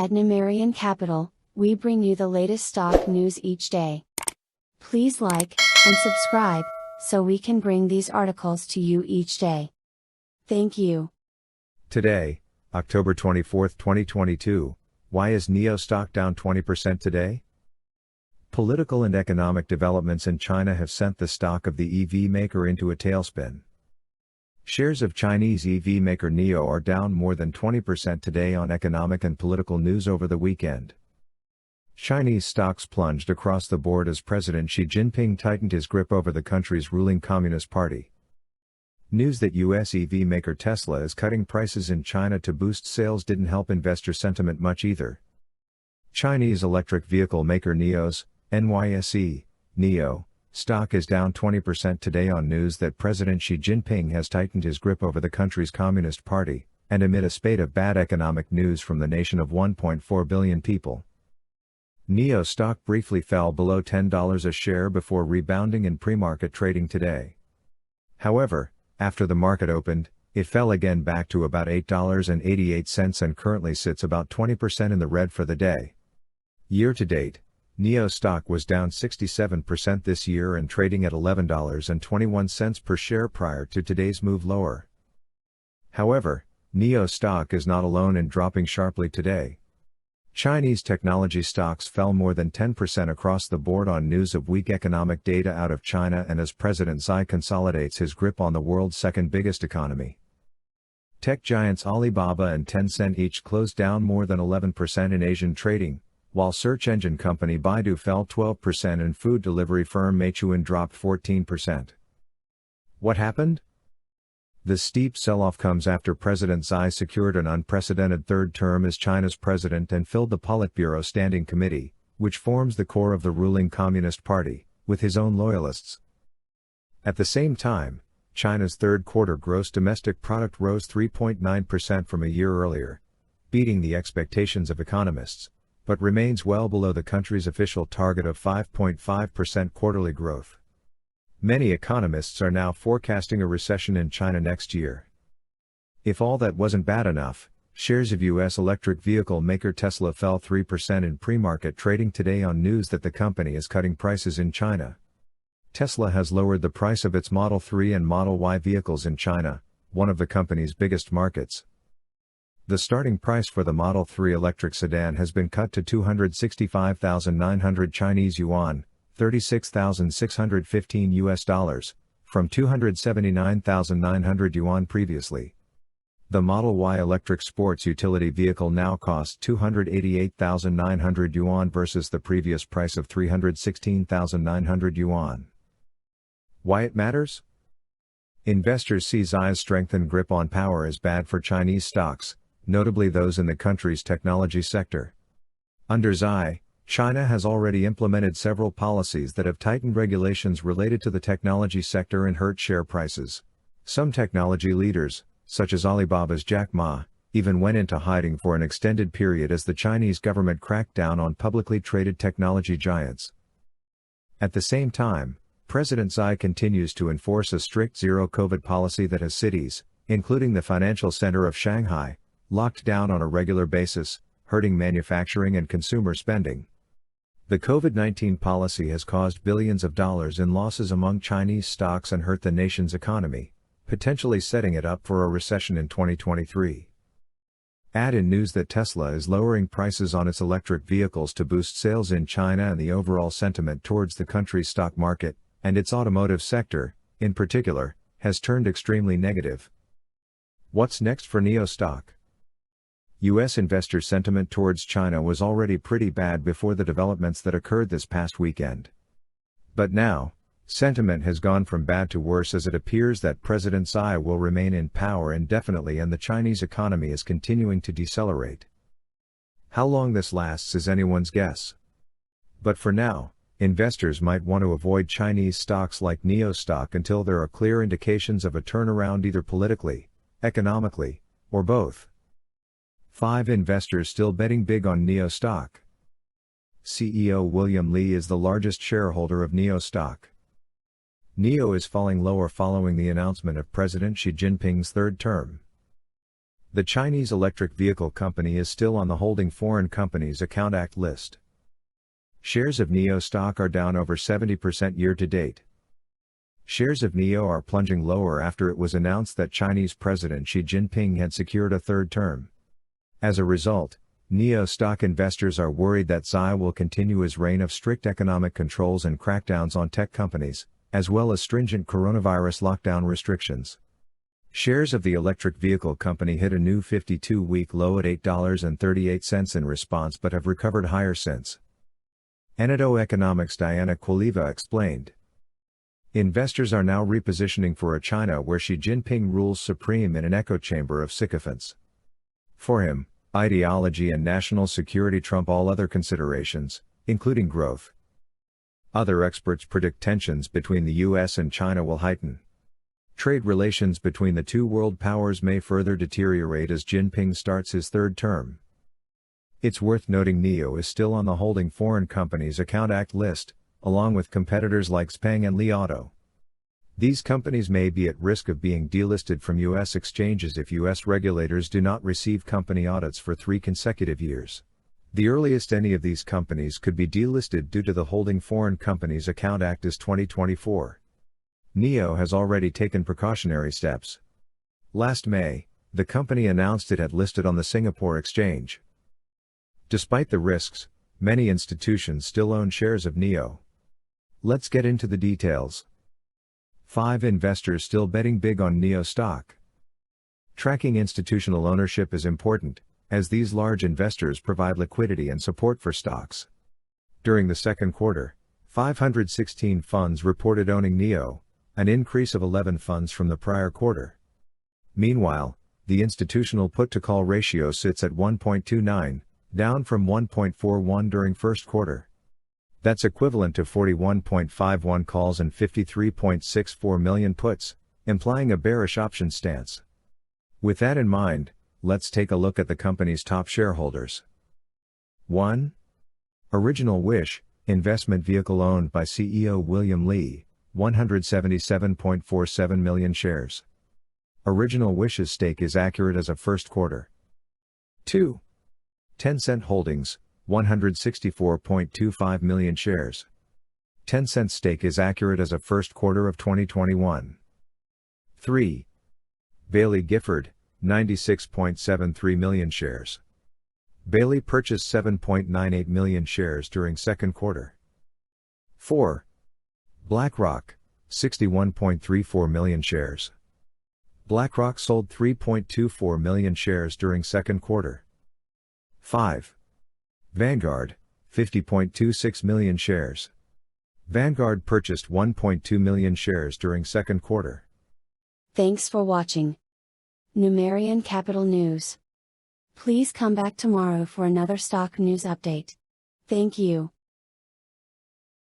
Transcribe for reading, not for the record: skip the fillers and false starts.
At Numerian Capital, we bring you the latest stock news each day. Please like and subscribe so we can bring these articles to you each day. Thank you. Today, October 24, 2022, why is NIO stock down 20% today? Political and economic developments in China have sent the stock of the EV maker into a tailspin. Shares of Chinese EV maker NIO are down more than 20% today on economic and political news over the weekend. Chinese stocks plunged across the board as President Xi Jinping tightened his grip over the country's ruling Communist Party. News that US EV maker Tesla is cutting prices in China to boost sales didn't help investor sentiment much either. Chinese electric vehicle maker NIO's, NIO, stock is down 20% today on news that President Xi Jinping has tightened his grip over the country's Communist Party, and amid a spate of bad economic news from the nation of 1.4 billion people. NIO stock briefly fell below $10 a share before rebounding in pre-market trading today. However, after the market opened, it fell again back to about $8.88 and currently sits about 20% in the red for the day. Year to date, NIO stock was down 67% this year and trading at $11.21 per share prior to today's move lower. However, NIO stock is not alone in dropping sharply today. Chinese technology stocks fell more than 10% across the board on news of weak economic data out of China and as President Xi consolidates his grip on the world's second biggest economy. Tech giants Alibaba and Tencent each closed down more than 11% in Asian trading, while search engine company Baidu fell 12% and food delivery firm Meituan dropped 14%. What happened? The steep sell-off comes after President Xi secured an unprecedented third term as China's president and filled the Politburo Standing Committee, which forms the core of the ruling Communist Party, with his own loyalists. At the same time, China's third quarter gross domestic product rose 3.9% from a year earlier, beating the expectations of economists, but remains well below the country's official target of 5.5% quarterly growth. Many economists are now forecasting a recession in China next year. If all that wasn't bad enough, shares of U.S. electric vehicle maker Tesla fell 3% in pre-market trading today on news that the company is cutting prices in China. Tesla has lowered the price of its Model 3 and Model Y vehicles in China, one of the company's biggest markets. The starting price for the Model 3 electric sedan has been cut to 265,900 Chinese yuan, $36,615 from 279,900 yuan previously. The Model Y electric sports utility vehicle now costs 288,900 yuan versus the previous price of 316,900 yuan. Why it matters? Investors see Xi's strengthened grip on power as bad for Chinese stocks, notably those in the country's technology sector. Under Xi, China has already implemented several policies that have tightened regulations related to the technology sector and hurt share prices. Some technology leaders, such as Alibaba's Jack Ma, even went into hiding for an extended period as the Chinese government cracked down on publicly traded technology giants. At the same time, President Xi continues to enforce a strict zero-COVID policy that has cities, including the financial center of Shanghai, locked down on a regular basis, hurting manufacturing and consumer spending. The COVID-19 policy has caused billions of dollars in losses among Chinese stocks and hurt the nation's economy, potentially setting it up for a recession in 2023. Add in news that Tesla is lowering prices on its electric vehicles to boost sales in China and the overall sentiment towards the country's stock market, and its automotive sector, in particular, has turned extremely negative. What's next for NIO stock? U.S. investor sentiment towards China was already pretty bad before the developments that occurred this past weekend. But now, sentiment has gone from bad to worse as it appears that President Xi will remain in power indefinitely and the Chinese economy is continuing to decelerate. How long this lasts is anyone's guess. But for now, investors might want to avoid Chinese stocks like NIO stock until there are clear indications of a turnaround either politically, economically, or both. 5 investors still betting big on NIO stock. CEO William Li is the largest shareholder of NIO stock. NIO is falling lower following the announcement of President Xi Jinping's third term. The Chinese electric vehicle company is still on the Holding Foreign Companies Account Act list. Shares of NIO stock are down over 70% year to date. Shares of NIO are plunging lower after it was announced that Chinese President Xi Jinping had secured a third term. As a result, NIO stock investors are worried that Xi will continue his reign of strict economic controls and crackdowns on tech companies, as well as stringent coronavirus lockdown restrictions. Shares of the electric vehicle company hit a new 52-week low at $8.38 in response but have recovered higher since. NIO Economics' Diana Quiliva explained. Investors are now repositioning for a China where Xi Jinping rules supreme in an echo chamber of sycophants. For him, ideology and national security trump all other considerations, including growth. Other experts predict tensions between the US and China will heighten. Trade relations between the two world powers may further deteriorate as Jinping starts his third term. It's worth noting NIO is still on the Holding Foreign Companies Account Act list, along with competitors like Xpeng and Li Auto. These companies may be at risk of being delisted from U.S. exchanges if U.S. regulators do not receive company audits for 3 consecutive years. The earliest any of these companies could be delisted due to the Holding Foreign Companies Account Act is 2024. NIO has already taken precautionary steps. Last May, the company announced it had listed on the Singapore exchange. Despite the risks, many institutions still own shares of NIO. Let's get into the details. 5 investors still betting big on NIO stock. Tracking institutional ownership is important, as these large investors provide liquidity and support for stocks. During the second quarter, 516 funds reported owning NIO, an increase of 11 funds from the prior quarter. Meanwhile, the institutional put-to-call ratio sits at 1.29, down from 1.41 during first quarter. That's equivalent to 41.51 calls and 53.64 million puts, implying a bearish option stance. With that in mind, let's take a look at the company's top shareholders. 1. Original Wish, investment vehicle owned by CEO William Li, 177.47 million shares. Original Wish's stake is accurate as of first quarter. 2. Tencent Holdings, 164.25 million shares. Tencent stake is accurate as of first quarter of 2021. 3. Baillie Gifford, 96.73 million shares. Baillie purchased 7.98 million shares during second quarter. 4. BlackRock, 61.34 million shares. BlackRock sold 3.24 million shares during second quarter. 5. Vanguard, 50.26 million shares. Vanguard purchased 1.2 million shares during second quarter. Thanks for watching Numerian Capital News. Please come back tomorrow for another stock news update. Thank you.